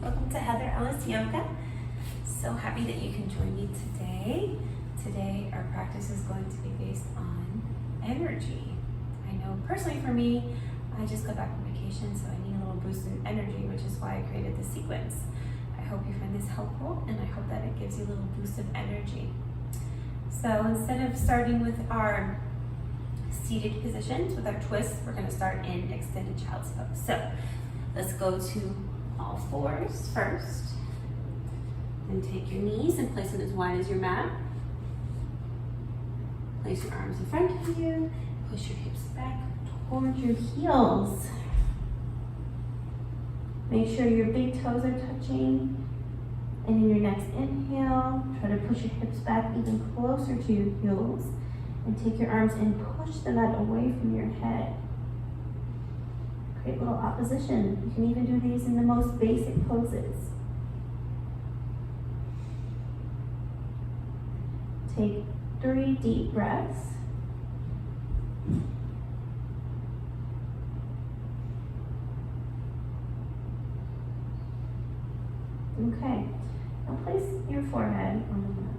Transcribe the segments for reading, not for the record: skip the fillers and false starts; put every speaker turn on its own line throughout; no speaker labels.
Welcome to Heather Ellis Yoga. So happy that you can join me today. Today our practice is going to be based on energy. I know personally for me, I just got back from vacation, so I need a little boost in energy, which is why I created this sequence. I hope you find this helpful, and I hope that it gives you a little boost of energy. So instead of starting with our seated positions, with our twists, we're going to start in extended child's pose. So let's go to all fours first. Then take your knees and place them as wide as your mat. Place your arms in front of you. Push your hips back towards your heels. Make sure your big toes are touching. And in your next inhale, try to push your hips back even closer to your heels. And take your arms and push the mat away from your head. Create a little opposition. You can even do these in the most basic poses. Take 3 deep breaths. Okay, now place your forehead on the mat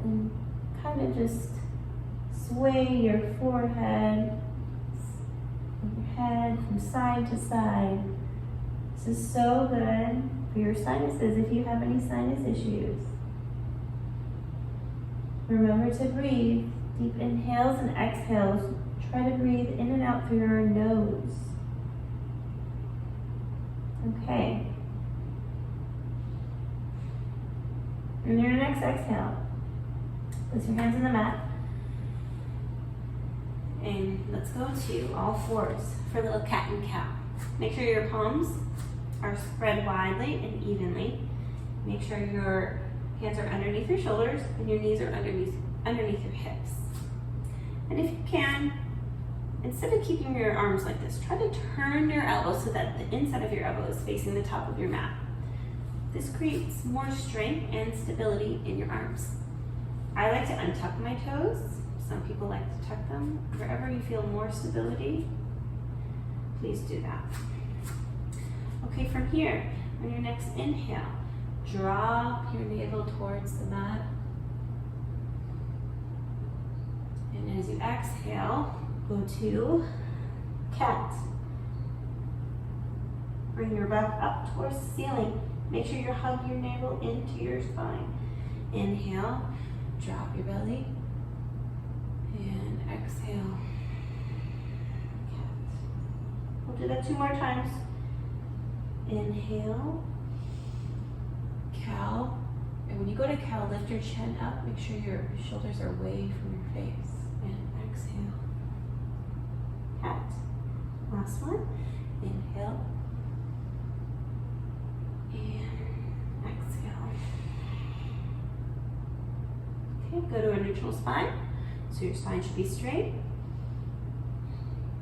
and kind of just sway your forehead, your head from side to side. This is so good for your sinuses if you have any sinus issues. Remember to breathe. Deep inhales and exhales. Try to breathe in and out through your nose. Okay. And your next exhale. Place your hands on the mat. And let's go to all fours for a little cat and cow. Make sure your palms are spread widely and evenly. Make sure your hands are underneath your shoulders and your knees are underneath your hips. And if you can, instead of keeping your arms like this, try to turn your elbows so that the inside of your elbow is facing the top of your mat. This creates more strength and stability in your arms. I like to untuck my toes. Some people like to tuck them. Wherever you feel more stability, please do that. Okay, from here, on your next inhale, drop your navel towards the mat. And as you exhale, go to cat. Bring your back up towards the ceiling. Make sure you hug your navel into your spine. Inhale, drop your belly. And exhale, cat. We'll do that 2 more times. Inhale, cow. And when you go to cow, lift your chin up. Make sure your shoulders are away from your face. And exhale, cat. Last one. Inhale. And exhale. Okay, go to a neutral spine. So your spine should be straight.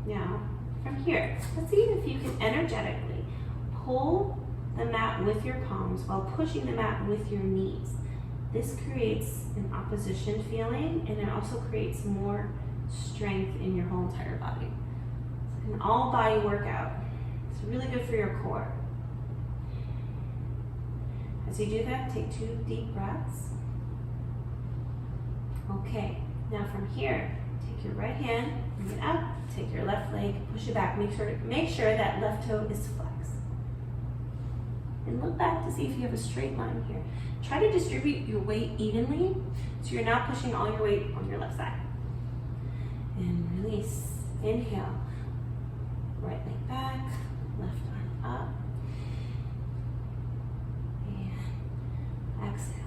Now, from here, let's see if you can energetically pull the mat with your palms while pushing the mat with your knees. This creates an opposition feeling, and it also creates more strength in your whole entire body. It's an all body workout. It's really good for your core. As you do that, take 2 deep breaths. Okay, now from here, take your right hand, bring it up, take your left leg, push it back. Make sure that left toe is flexed. And look back to see if you have a straight line here. Try to distribute your weight evenly, so you're not pushing all your weight on your left side. And release. Inhale. Right leg back, left arm up. And exhale.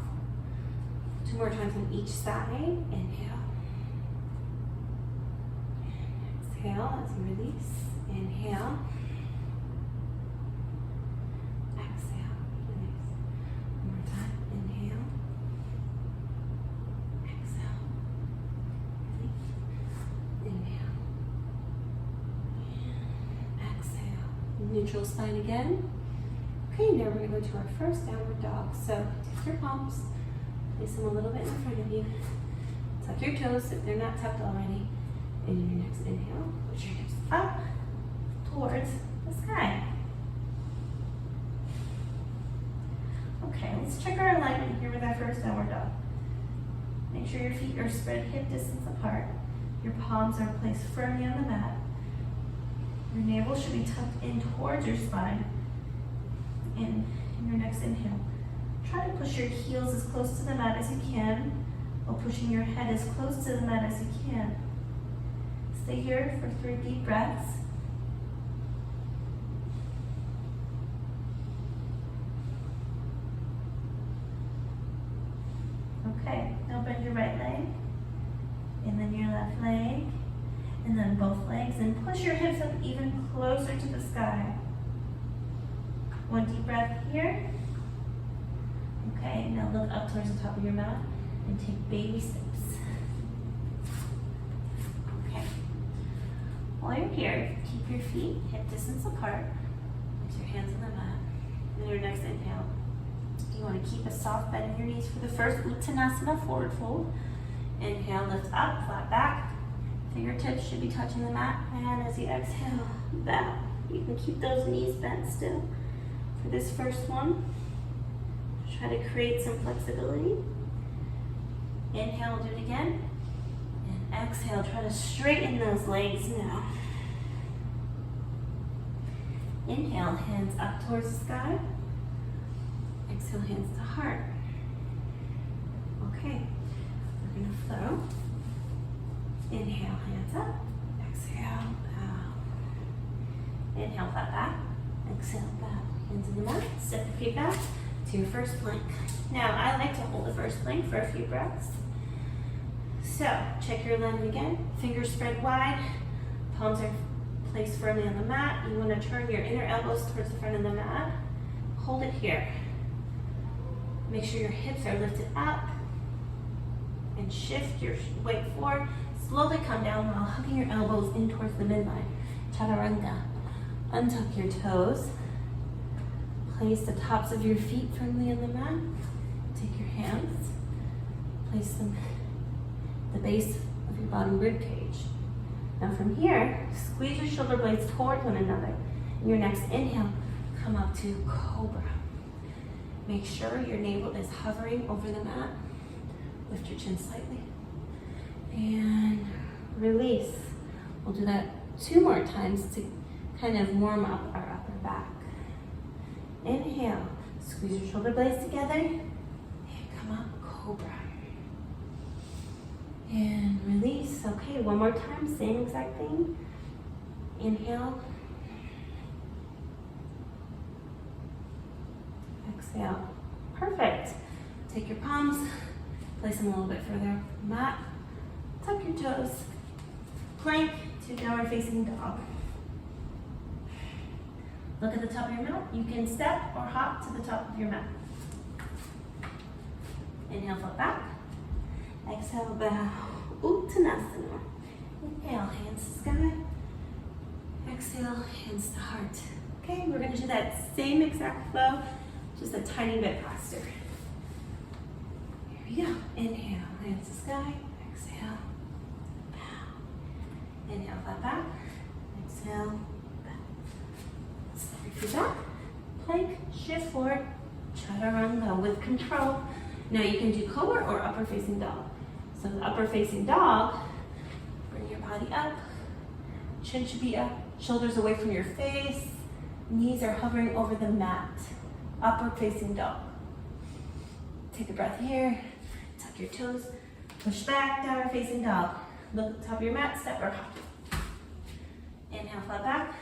2 more times on each side. Inhale. Exhale as you release. Inhale. Exhale. Release. 1 more time. Inhale. Exhale. Release. Inhale. Exhale. Neutral spine again. Okay, now we're going to go to our first downward dog. So take your palms. Place them a little bit in front of you. Tuck your toes if they're not tucked already. And in your next inhale, push your hips up towards the sky. first downward dog. Make sure your feet are spread hip distance apart. Your palms are placed firmly on the mat. Your navel should be tucked in towards your spine. In your next inhale, try to push your heels as close to the mat as you can, while pushing your head as close to the mat as you can. Stay here for 3 deep breaths. Okay, now bend your right leg, and then your left leg, and then both legs, and push your hips up even closer to the sky. 1 deep breath here. Okay, now look up towards the top of your mat and take baby steps. Okay. While you're here, keep your feet hip distance apart. Place your hands on the mat. And your next inhale, you want to keep a soft bend in your knees for the first Uttanasana, forward fold. Inhale, lift up, flat back. Fingertips should be touching the mat. And as you exhale, bow. You can keep those knees bent still. For this first one, try to create some flexibility. Inhale, do it again. And exhale, try to straighten those legs now. Inhale, hands up towards the sky. Exhale, hands to heart. Okay, we're gonna flow. Inhale, hands up. Exhale, bow. Inhale, flat back. Exhale, bow. Hands in the mat. Step your feet back to your first plank. Now, I like to hold the first plank for a few breaths. So, check your lunge again. Fingers spread wide. Palms are placed firmly on the mat. You want to turn your inner elbows towards the front of the mat. Hold it here. Make sure your hips are lifted up. And shift your weight forward. Slowly come down while hugging your elbows in towards the midline. Chaturanga. Untuck your toes. Place the tops of your feet firmly on the mat. Take your hands, place them at the base of your bottom rib cage. Now from here, squeeze your shoulder blades toward one another. In your next inhale, come up to Cobra. Make sure your navel is hovering over the mat. Lift your chin slightly. And release. We'll do that 2 more times to kind of warm up our upper back. Inhale, squeeze your shoulder blades together, and come up, Cobra. And release. Okay, 1 more time, same exact thing. Inhale. Exhale. Perfect. Take your palms, place them a little bit further off the mat. Tuck your toes. Plank to downward facing dog. Look at the top of your mat. You can step or hop to the top of your mat. Inhale, flip back. Exhale, bow. Uttanasana. Inhale, hands to sky. Exhale, hands to heart. Okay, we're going to do that same exact flow, just a tiny bit faster. Here we go. Inhale, hands to sky. Exhale, bow. Inhale, flat back. Exhale, feet back, plank, shift forward, chaturanga with control. Now you can do cobra or upper facing dog. So the upper facing dog, bring your body up, chin should be up, shoulders away from your face, knees are hovering over the mat. Upper facing dog. Take a breath here, tuck your toes, push back, downward facing dog. Look at the top of your mat, step or hop. Inhale, flat back.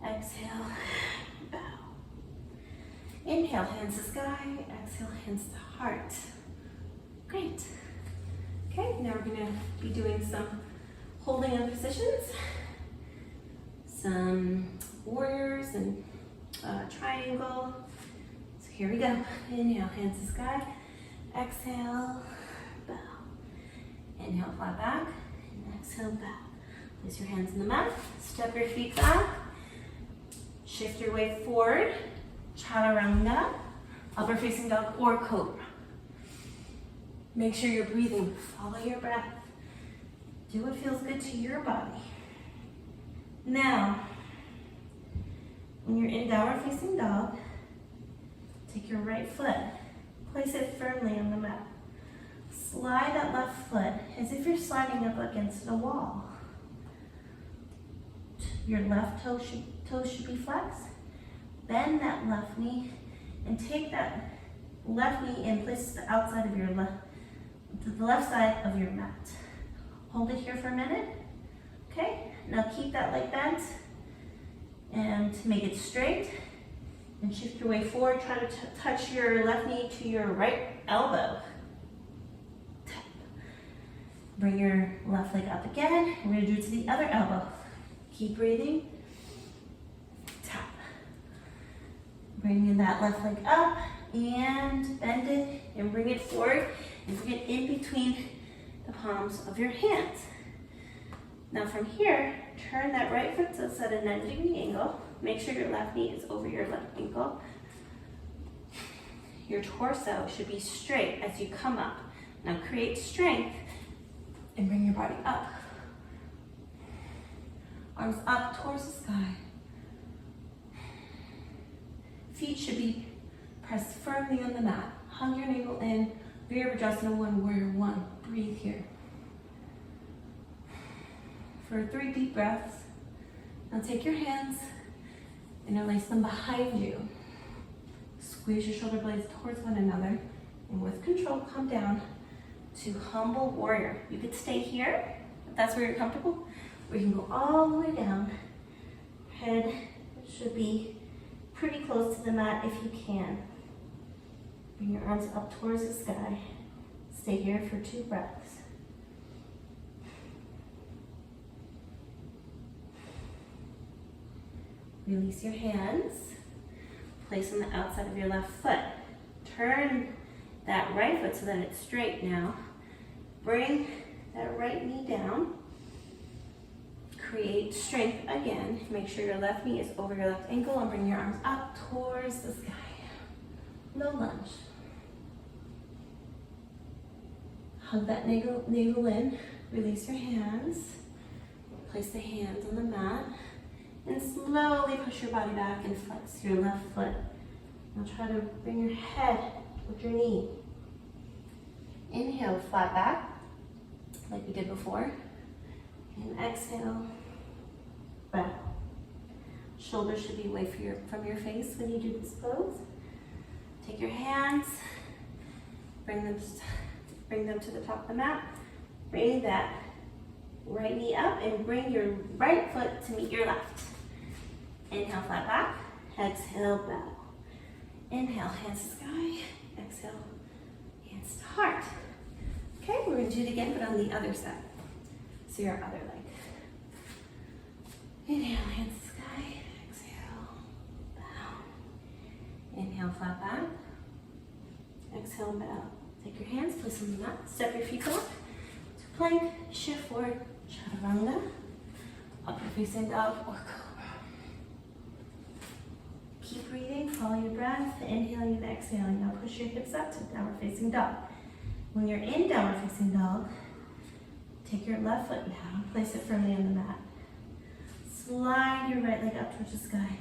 Exhale, bow. Inhale, hands to sky. Exhale, hands to heart. Great. Okay, now we're gonna be doing some holding on positions, some warriors and triangle. So here we go. Inhale, hands to sky. Exhale, bow. Inhale, flat back. And exhale, bow. Place your hands in the mat. Step your feet back. Shift your weight forward, chaturanga, upper facing dog or cobra. Make sure you're breathing, follow your breath. Do what feels good to your body. Now, when you're in downward facing dog, take your right foot, Place it firmly on the mat. Slide that left foot as if you're sliding up against a wall. Your left toe should be flexed. Bend that left knee and take that left knee and place it outside of the left side of your mat. Hold it here for a minute. Okay, now keep that leg bent and make it straight and shift your way forward. Try to touch your left knee to your right elbow. Tap. Bring your left leg up again. We're going to do it to the other elbow. Keep breathing. Tap. Bring that left leg up and bend it and bring it forward and bring it in between the palms of your hands. Now from here, turn that right foot so it's at a 90-degree angle. Make sure your left knee is over your left ankle. Your torso should be straight as you come up. Now create strength and bring your body up. Arms up towards the sky. Feet should be pressed firmly on the mat. Hug your navel in. Virabhadrasana 1, warrior 1. Breathe here. For 3 deep breaths. Now take your hands and release them behind you. Squeeze your shoulder blades towards one another. And with control, come down to humble warrior. You could stay here, if that's where you're comfortable, or you can go all the way down. Head should be pretty close to the mat if you can. Bring your arms up towards the sky. Stay here for 2 breaths. Release your hands. Place on the outside of your left foot. Turn that right foot so that it's straight now. Bring that right knee down. Create strength again. Make sure your left knee is over your left ankle and bring your arms up towards the sky. No lunge. Hug that navel in. Release your hands. Place the hands on the mat. And slowly push your body back and flex your left foot. Now try to bring your head with your knee. Inhale, flat back, like we did before. And exhale, back. Shoulders should be away from your face when you do this pose. Take your hands, bring them to the top of the mat. Bring that right knee up and bring your right foot to meet your left. Inhale, flat back. Exhale, bow. Inhale, hands to sky. Exhale, hands to heart. Okay, we're going to do it again, but on the other side. So your other leg. Inhale, hands to sky. Exhale, bow. Inhale, flat back. Exhale, bow. Take your hands, place them on the mat. Step your feet back to plank. Shift forward, chaturanga. Upward facing dog or cobra. Keep breathing, follow your breath, inhaling and exhaling. Now push your hips up to downward facing dog. When you're in downward facing dog, take your left foot down, place it firmly on the mat. Slide your right leg up towards the sky.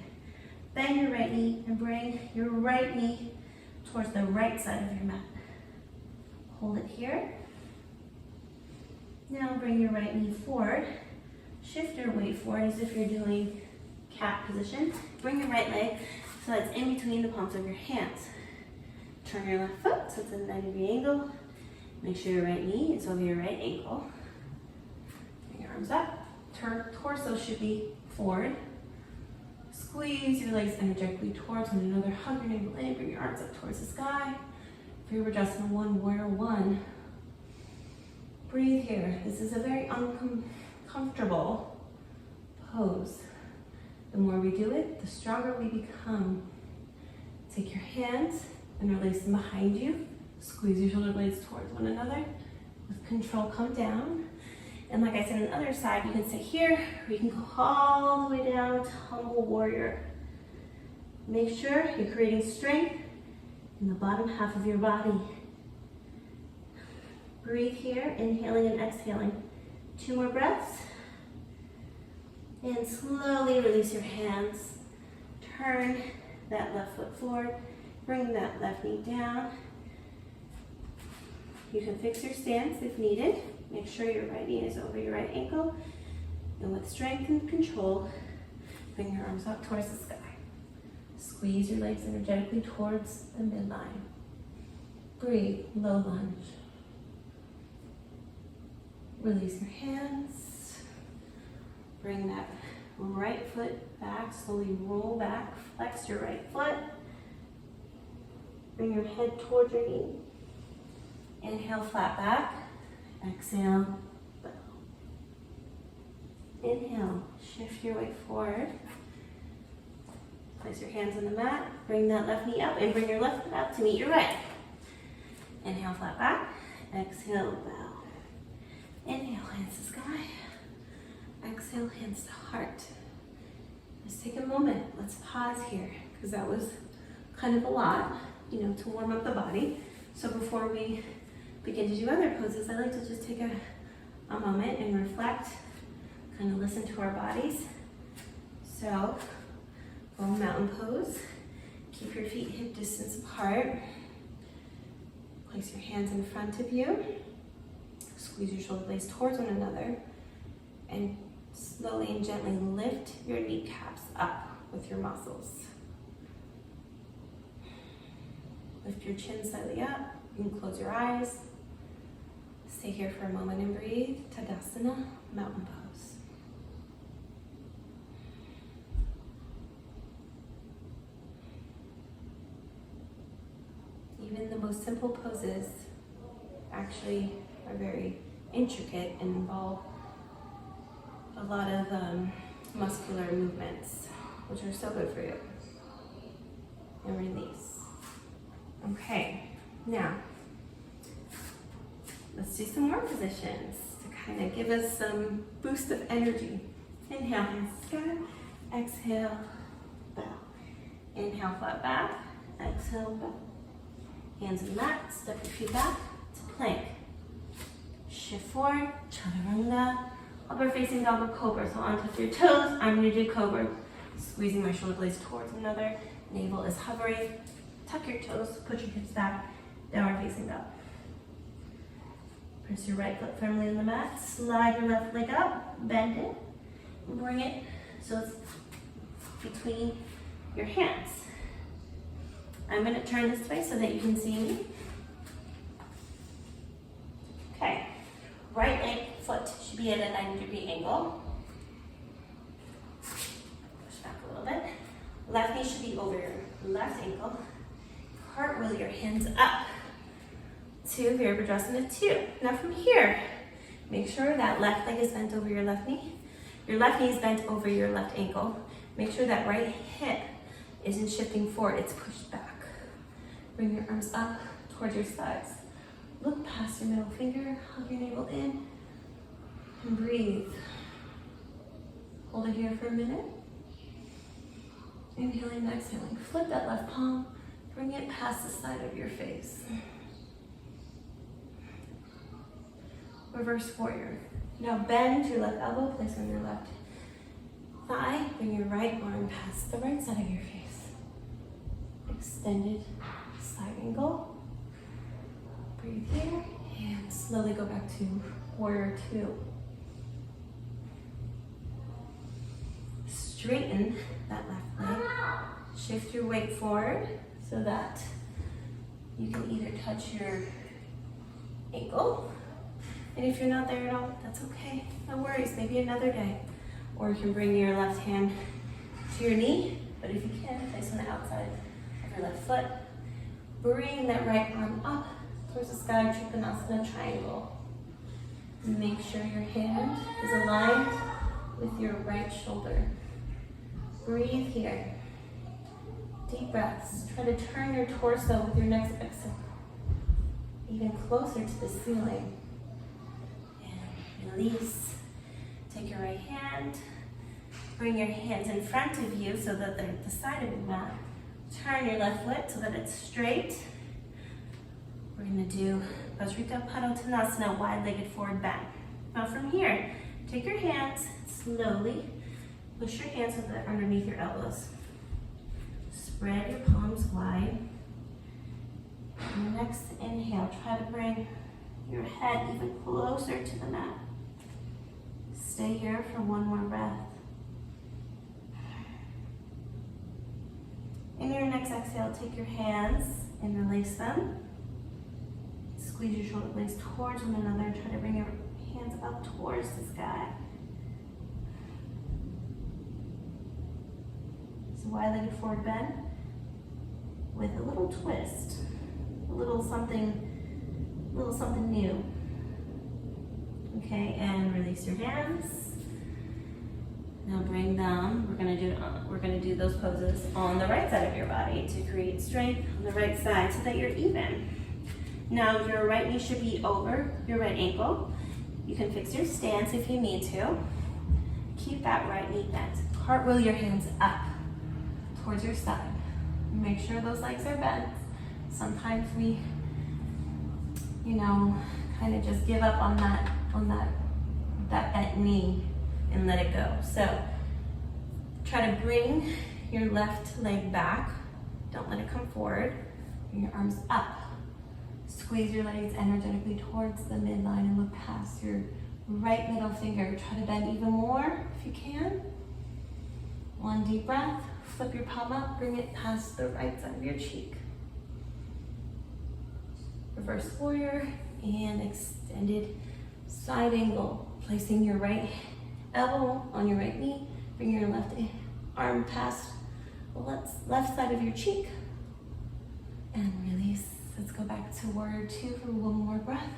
Bend your right knee and bring your right knee towards the right side of your mat. Hold it here. Now bring your right knee forward. Shift your weight forward as if you're doing cat position. Bring your right leg so that's in between the palms of your hands. Turn your left foot so it's at a 90-degree angle. Make sure your right knee is over your right ankle. Bring your arms up. Torso should be forward. Squeeze your legs energetically towards one another. Hug your navel in. Bring your arms up towards the sky. Virabhadrasana 1, warrior 1. Breathe here. This is a very uncomfortable pose. The more we do it, the stronger we become. Take your hands and release them behind you. Squeeze your shoulder blades towards one another. With control, come down. And like I said on the other side, you can stay here, or you can go all the way down to humble warrior. Make sure you're creating strength in the bottom half of your body. Breathe here, inhaling and exhaling. 2 more breaths. And slowly release your hands. Turn that left foot forward. Bring that left knee down. You can fix your stance if needed. Make sure your right knee is over your right ankle. And with strength and control, bring your arms up towards the sky. Squeeze your legs energetically towards the midline. Breathe, low lunge. Release your hands. Bring that right foot back, slowly roll back, flex your right foot. Bring your head towards your knee. Inhale, flat back. Exhale, bow. Inhale, shift your weight forward. Place your hands on the mat. Bring that left knee up and bring your left foot out to meet your right. Inhale, flat back. Exhale, bow. Inhale, hands to sky. Exhale, hands to heart. Let's take a moment. Let's pause here because that was kind of a lot, to warm up the body. So before we begin to do other poses, I like to just take a moment and reflect, kind of listen to our bodies. So, go mountain pose. Keep your feet hip distance apart. Place your hands in front of you. Squeeze your shoulder blades towards one another. And slowly and gently lift your kneecaps up with your muscles. Lift your chin slightly up. You can close your eyes. Stay here for a moment and breathe. Tadasana, mountain pose. Even the most simple poses actually are very intricate and involve a lot of muscular movements, which are so good for you. And release. Okay, now let's do some more positions to kind of give us some boost of energy. Inhale, hands to sky. Exhale, bow. Inhale, flat back. Exhale, bow. Hands on the mat. Step your feet back to plank. Shift forward, chaturanga. Upper facing dog or cobra. So untouch your toes. I'm going to do cobra. Squeezing my shoulder blades towards one another. Navel is hovering. Tuck your toes. Put your hips back. Downward facing dog. Press your right foot firmly on the mat. Slide your left leg up. Bend it. Bring it so it's between your hands. I'm going to turn this way so that you can see me. Okay. Right leg foot should be at a 90-degree angle. Push back a little bit. Left knee should be over your left ankle. Cartwheel your hands up to Virabhadrasana 2. Now from here, make sure that left leg is bent over your left knee. Your left knee is bent over your left ankle. Make sure that right hip isn't shifting forward, it's pushed back. Bring your arms up towards your sides. Look past your middle finger, hug your navel in, and breathe. Hold it here for a minute. Inhaling and exhaling. Flip that left palm, bring it past the side of your face. Reverse warrior. Now bend your left elbow, place on your left thigh, bring your right arm past the right side of your face. Extended side angle. Breathe here, and slowly go back to warrior 2. Straighten that left leg. Shift your weight forward so that you can either touch your ankle, and if you're not there at all, that's okay. No worries, maybe another day. Or you can bring your left hand to your knee, but if you can, place on the outside of your left foot. Bring that right arm up towards the sky, Trikonasana triangle. Make sure your hand is aligned with your right shoulder. Breathe here. Deep breaths. Try to turn your torso with your next exhale even closer to the ceiling. And release. Take your right hand. Bring your hands in front of you so that they're at the side of the mat. Turn your left foot so that it's straight. We're going to do Vajrita Padottanasana, wide-legged forward bend. Now from here, take your hands, slowly push your hands so that they're underneath your elbows. Spread your palms wide. And next inhale, try to bring your head even closer to the mat. Stay here for one more breath. In your next exhale, take your hands and release them. Squeeze your shoulder blades towards one another and try to bring your hands up towards the sky. So wide-legged forward bend with a little twist, a little something new. Okay, and release your hands. Now bring them. We're gonna do those poses on the right side of your body to create strength on the right side so that you're even. Now your right knee should be over your right ankle. You can fix your stance if you need to. Keep that right knee bent. Cartwheel your hands up towards your side. Make sure those legs are bent. Sometimes we, kind of just give up on that bent knee and let it go. So try to bring your left leg back. Don't let it come forward. Bring your arms up. Squeeze your legs energetically towards the midline and look past your right middle finger. Try to bend even more if you can. One deep breath. Flip your palm up. Bring it past the right side of your cheek. Reverse warrior and extended side angle. Placing your right elbow on your right knee. Bring your left arm past the left side of your cheek. And release. Let's go back to warrior two for one more breath.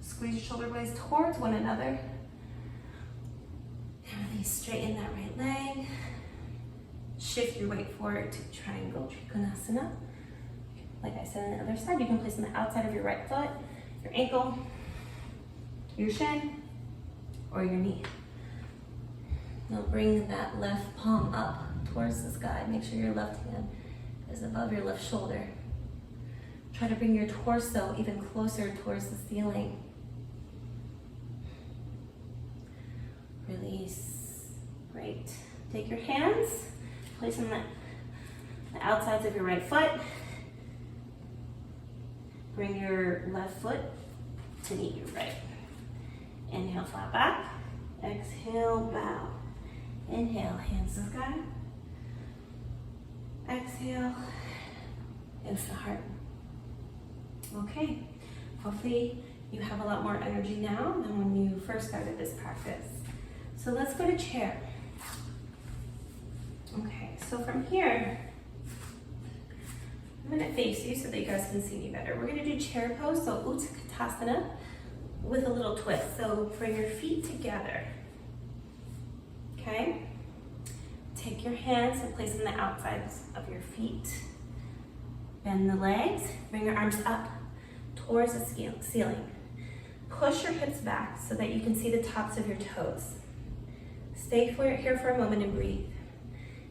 Squeeze your shoulder blades towards one another. And release, straighten that right leg. Shift your weight forward to triangle trikonasana. Like I said on the other side, you can place on the outside of your right foot, your ankle, your shin, or your knee. Now bring that left palm up towards the sky. Make sure your left hand is above your left shoulder. Try to bring your torso even closer towards the ceiling. Release. Great. Take your hands, place them on the outsides of your right foot. Bring your left foot to meet your right. Inhale, flat back. Exhale, bow. Inhale, hands to the sky. Exhale, into the heart. Okay, hopefully you have a lot more energy now than when you first started this practice. So let's go to chair. Okay, so from here, I'm gonna face you so that you guys can see me better. We're gonna do chair pose, so Utkatasana with a little twist. So bring your feet together, okay? Take your hands and place them on the outsides of your feet. Bend the legs, bring your arms up towards the ceiling. Push your hips back so that you can see the tops of your toes. Stay here for a moment and breathe.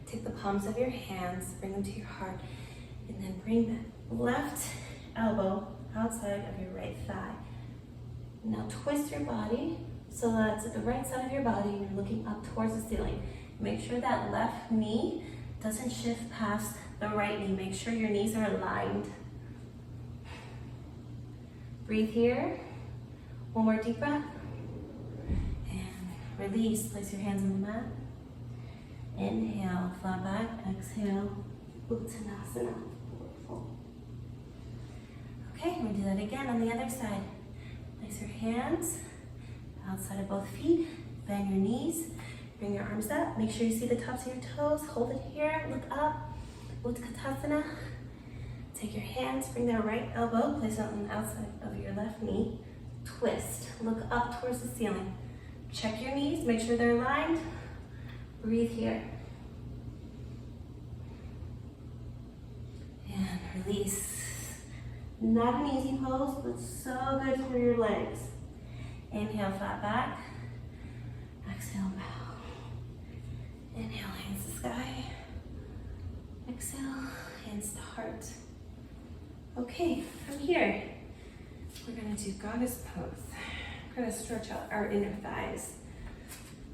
Take the palms of your hands, bring them to your heart, and then bring that left elbow outside of your right thigh. Now twist your body so that it's at the right side of your body and you're looking up towards the ceiling. Make sure that left knee doesn't shift past the right knee. Make sure your knees are aligned. Breathe here. One more deep breath. And release. Place your hands on the mat. Inhale, flat back. Exhale, Uttanasana. Okay, we'll do that again on the other side. Place your hands outside of both feet. Bend your knees. Bring your arms up. Make sure you see the tops of your toes. Hold it here. Look up. Utkatasana. Take your hands. Bring that right elbow. Place it on the outside of your left knee. Twist. Look up towards the ceiling. Check your knees. Make sure they're aligned. Breathe here. And release. Not an easy pose, but so good for your legs. Inhale, flat back. Exhale, bow. Inhale, hands to sky. Exhale, hands to heart. Okay, from here, we're gonna do goddess pose. We're gonna stretch out our inner thighs.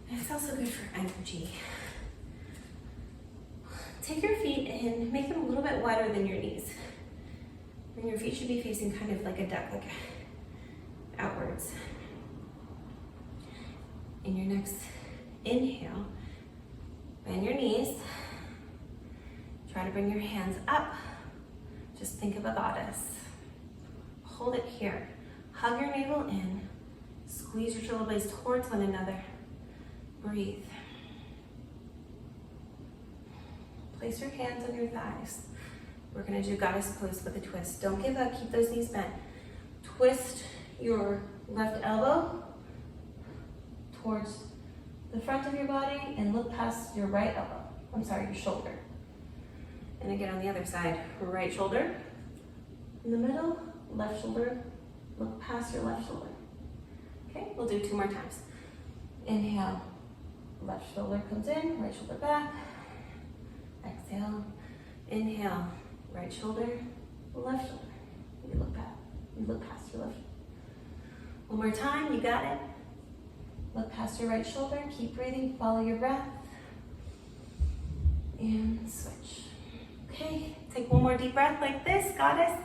And it's also good for energy. Take your feet and make them a little bit wider than your knees. And your feet should be facing kind of like a duck, outwards. In your next inhale, bend your knees. Try to bring your hands up. Just think of a goddess. Hold it here. Hug your navel in. Squeeze your shoulder blades towards one another. Breathe. Place your hands on your thighs. We're gonna do goddess pose with a twist. Don't give up, keep those knees bent. Twist your left elbow towards the front of your body and look past your right elbow. I'm sorry, your shoulder. And again on the other side, right shoulder in the middle, left shoulder, look past your left shoulder. Okay, we'll do 2 more times. Inhale, left shoulder comes in, right shoulder back. Exhale, inhale, right shoulder, left shoulder. You look back, you look past your left shoulder. One more time, you got it. Look past your right shoulder, keep breathing, follow your breath. And switch. Okay, take one more deep breath like this, goddess.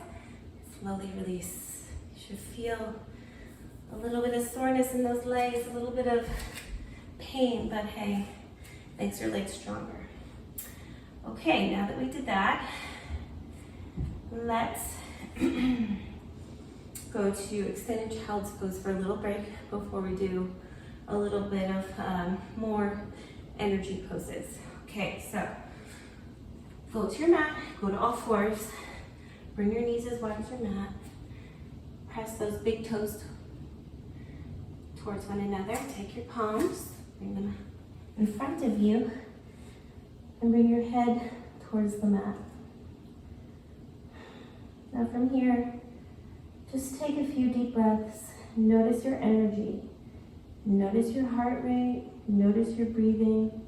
Slowly release. You should feel a little bit of soreness in those legs, a little bit of pain, but hey, makes your legs stronger. Okay, now that we did that, let's go to extended child's pose for a little break before we do a little bit of more energy poses. Okay, so go to your mat, go to all fours, bring your knees as wide as your mat, press those big toes towards one another, take your palms, bring them in front of you, and bring your head towards the mat. Now from here, just take a few deep breaths. Notice your energy. Notice your heart rate. Notice your breathing.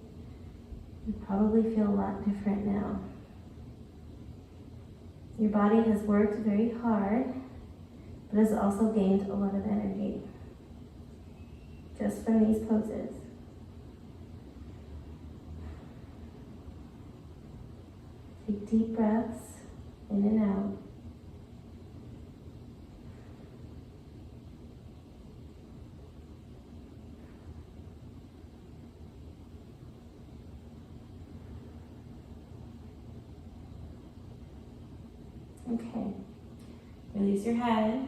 You probably feel a lot different now. Your body has worked very hard, but has also gained a lot of energy just from these poses. Take deep breaths in and out. Okay, release your head,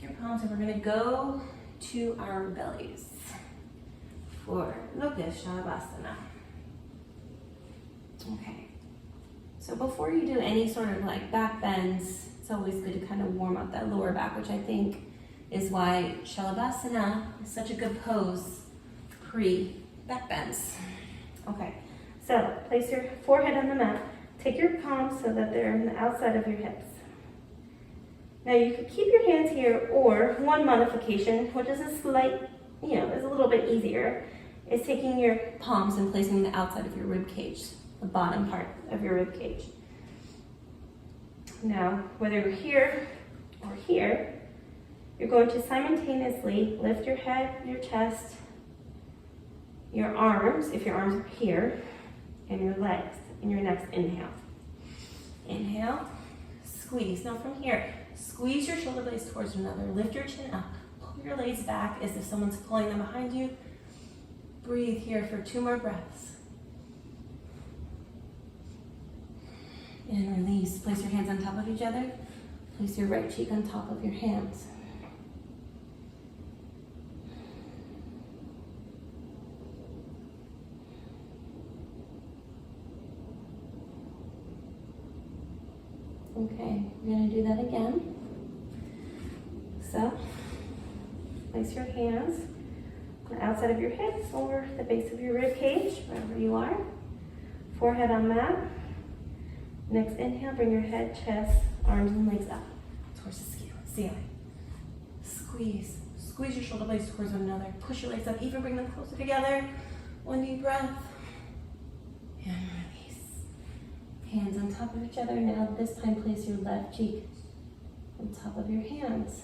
your palms, and we're gonna go to our bellies for Locust Shavasana. Okay, so before you do any sort of like back bends, it's always good to kind of warm up that lower back, which I think is why Shavasana is such a good pose pre-back bends. Okay, so place your forehead on the mat. Take your palms so that they're on the outside of your hips. Now you could keep your hands here, or one modification, which is a slight, is a little bit easier, is taking your palms and placing them on the outside of your rib cage, the bottom part of your rib cage. Now, whether you're here or here, you're going to simultaneously lift your head, your chest, your arms, if your arms are here, and your legs in your next inhale. Inhale, squeeze. Now from here, squeeze your shoulder blades towards one another. Lift your chin up. Pull your legs back as if someone's pulling them behind you. Breathe here for 2 more breaths. And release. Place your hands on top of each other. Place your right cheek on top of your hands. Okay, we're going to do that again. So, place your hands on the outside of your hips or the base of your rib cage, wherever you are. Forehead on mat. Next inhale, bring your head, chest, arms and legs up towards the ceiling. Squeeze. Squeeze your shoulder blades towards one another. Push your legs up, even bring them closer together. One deep breath. And release. Hands on top of each other. Now this time place your left cheek on top of your hands.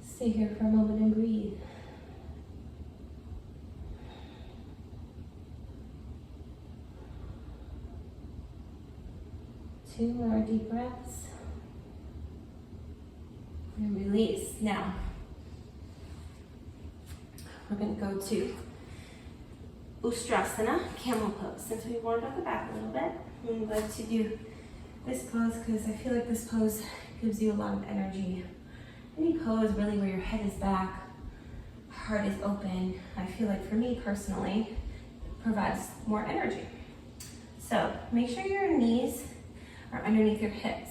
Stay here for a moment and breathe. Two more deep breaths. And And release. Now, we're going to go to Ustrasana, camel pose. Since we warmed up the back a little bit, I'm going to do this pose because I feel like this pose gives you a lot of energy. Any pose really where your head is back, heart is open, I feel like for me personally, provides more energy. So make sure your knees are underneath your hips.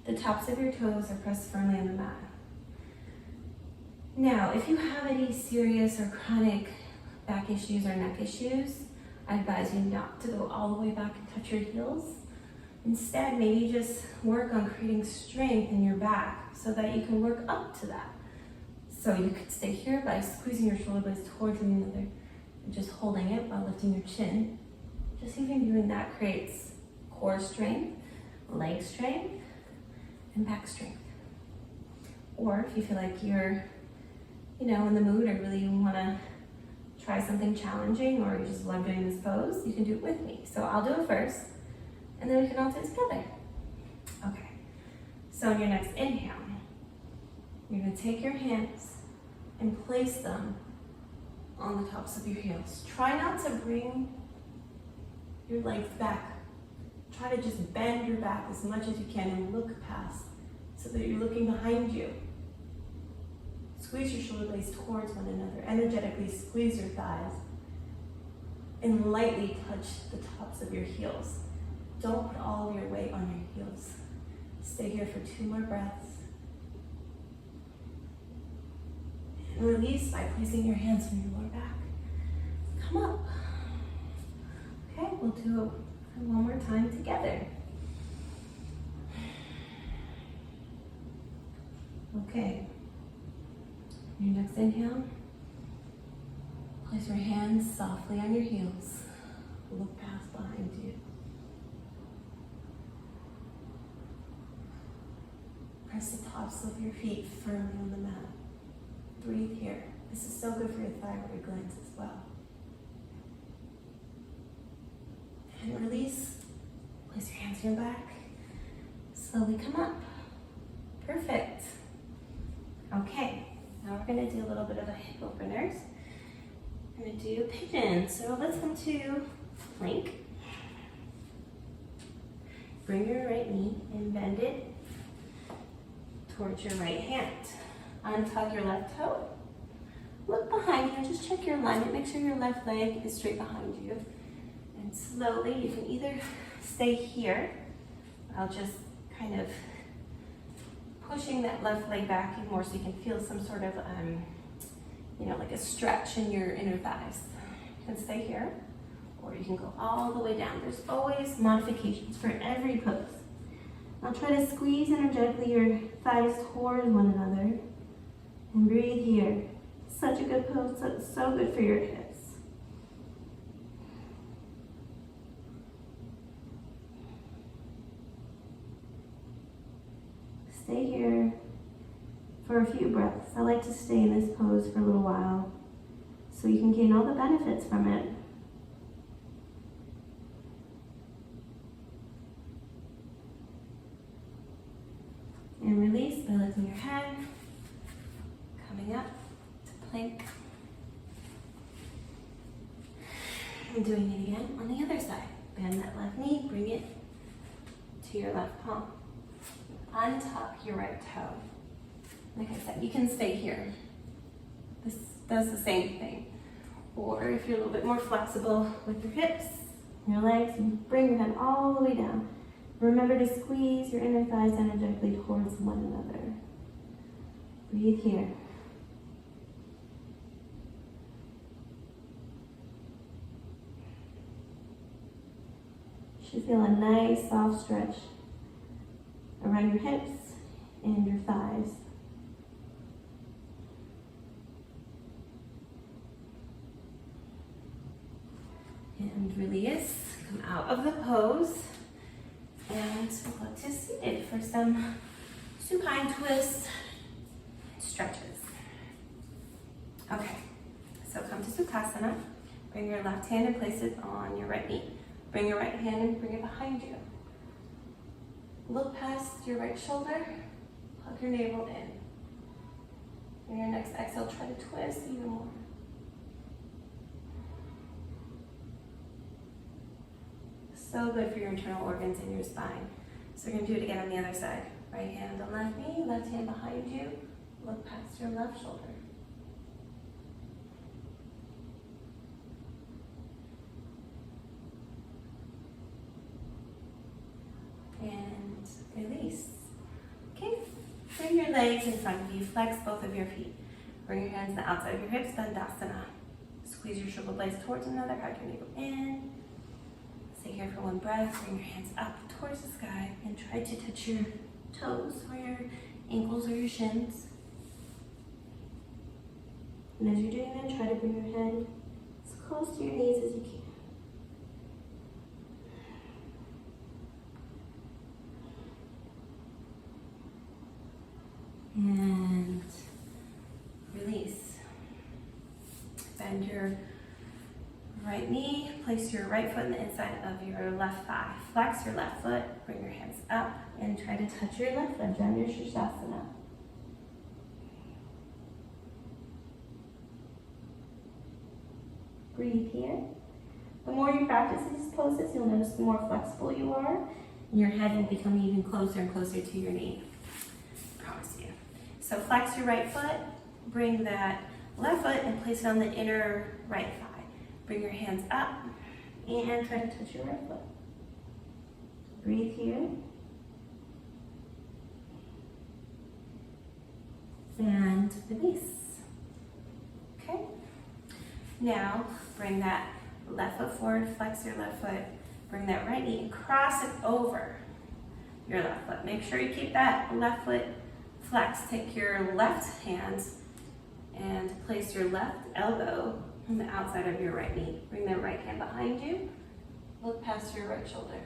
The tops of your toes are pressed firmly on the mat. Now, if you have any serious or chronic back issues or neck issues, I advise you not to go all the way back and touch your heels. Instead, maybe just work on creating strength in your back so that you can work up to that. So you could stay here by squeezing your shoulder blades towards one another and just holding it while lifting your chin. Just even doing that creates core strength, leg strength, and back strength. Or if you feel like you're, in the mood or really want to try something challenging or you just love doing this pose, you can do it with me. So I'll do it first, and then we can all do it together. Okay, so on your next inhale, you're going to take your hands and place them on the tops of your heels. Try not to bring your legs back. Try to just bend your back as much as you can and look past so that you're looking behind you. Squeeze your shoulder blades towards one another. Energetically squeeze your thighs and lightly touch the tops of your heels. Don't put all of your weight on your heels. Stay here for 2 more breaths. And release by placing your hands on your lower back. Come up. Okay, we'll do it one more time together. Okay. Your next inhale, place your hands softly on your heels. Look past behind you. Press the tops of your feet firmly on the mat. Breathe here. This is so good for your thyroid glands as well. And release. Place your hands on your back. Slowly come up. Perfect. Okay. Now we're going to do a little bit of a hip openers. We're going to do pigeon. So let's come to plank. Bring your right knee and bend it towards your right hand. Untuck your left toe. Look behind you. Just check your alignment. Make sure your left leg is straight behind you. And slowly, you can either stay here. I'll just kind of pushing that left leg back even more so you can feel some sort of, like a stretch in your inner thighs. You can stay here, or you can go all the way down. There's always modifications for every pose. Now try to squeeze energetically your thighs towards one another and breathe here. Such a good pose, so good for your hips. Stay here for a few breaths. I like to stay in this pose for a little while so you can gain all the benefits from it. And release by lifting your head, coming up to plank. And doing it again on the other side. Bend that left knee, bring it to your left palm. Untuck your right toe. Like I said, you can stay here. This does the same thing. Or if you're a little bit more flexible with your hips, your legs, bring your head all the way down. Remember to squeeze your inner thighs energetically towards one another. Breathe here. You should feel a nice soft stretch around your hips and your thighs. And release, come out of the pose, and we'll go to seated for some supine twists and stretches. Okay, so come to Sukhasana. Bring your left hand and place it on your right knee. Bring your right hand and bring it behind you. Look past your right shoulder, Hug your navel in. In your next exhale, try to twist even more. So good for your internal organs and your spine. So we're going to do it again on the other side. Right hand on left knee, left hand behind you. Look past your left shoulder. And release. Okay, bring your legs in front of you. Flex both of your feet. Bring your hands to the outside of your hips, Dandasana. Squeeze your shoulder blades towards another, hug your navel in. Stay here for one breath. Bring your hands up towards the sky and try to touch your toes or your ankles or your shins. And as you're doing that, try to bring your head as close to your knees as you can. And release. Bend your right knee, place your right foot on the inside of your left thigh. Flex your left foot, bring your hands up, and try to touch your left leg down your Shastasana. Breathe here. The more you practice these poses, you'll notice the more flexible you are, and your head will become even closer and closer to your knee. I promise you. So flex your right foot, bring that left foot and place it on the inner right thigh. Bring your hands up and try to touch your right foot. Breathe here. And release. Okay? Now, bring that left foot forward, flex your left foot, bring that right knee and cross it over your left foot. Make sure you keep that left foot flexed. Take your left hand and place your left elbow on the outside of your right knee. Bring that right hand behind you. Look past your right shoulder.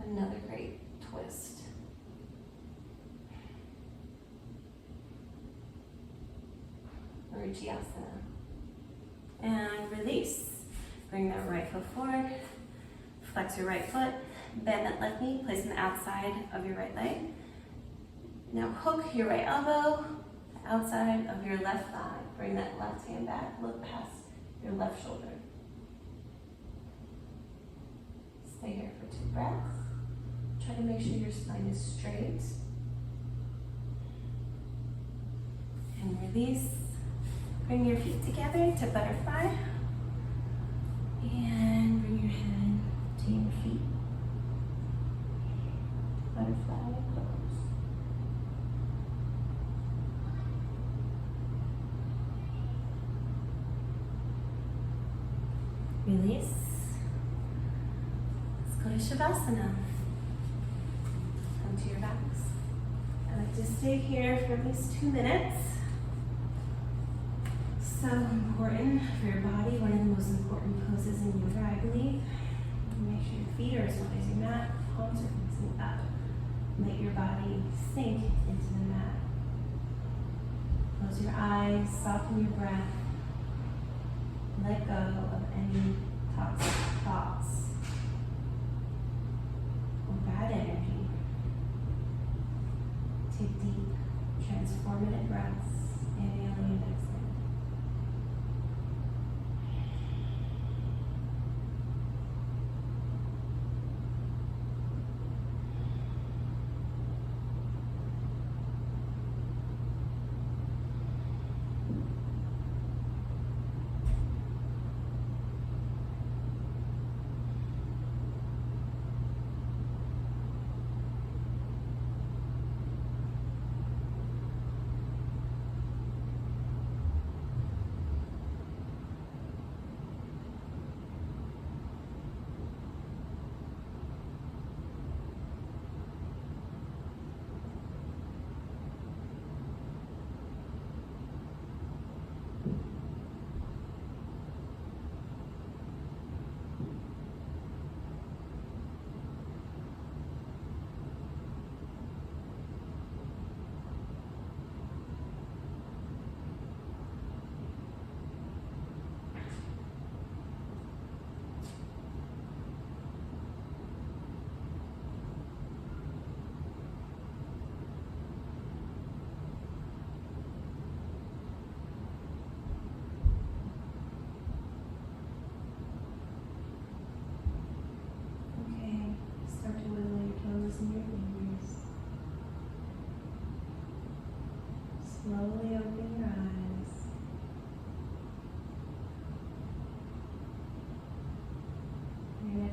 Another great twist. Ujjiyasana. And release. Bring that right foot forward. Flex your right foot. Bend that left knee. Place on the outside of your right leg. Now hook your right elbow outside of your left thigh. Bring that left hand back, look past your left shoulder. Stay here for 2 breaths. Try to make sure your spine is straight. And release. Bring your feet together to butterfly. And bring your head to your feet. Butterfly pose. Release. Let's go to Shavasana. Come to your backs. I like to stay here for at least 2 minutes. So important for your body, one of the most important poses in yoga, I believe. Make sure your feet are as wide as your mat, palms are facing up. Let your body sink into the mat. Close your eyes, soften your breath. Let go of any toxic thoughts or bad energy. Take deep, transformative breaths. Inhaling and exhaling.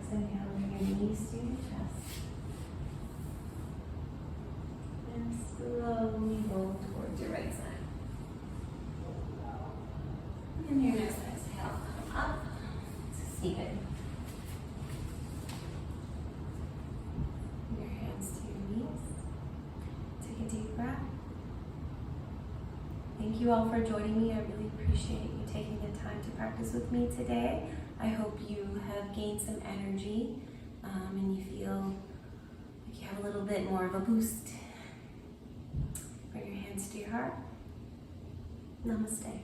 Exhale, bring your knees to your chest. And slowly roll towards your right side. And your next exhale, come up. Seated. Your hands to your knees. Take a deep breath. Thank you all for joining me. I really appreciate you taking the time to practice with me today. I hope you have gained some energy and you feel like you have a little bit more of a boost. Bring your hands to your heart. Namaste.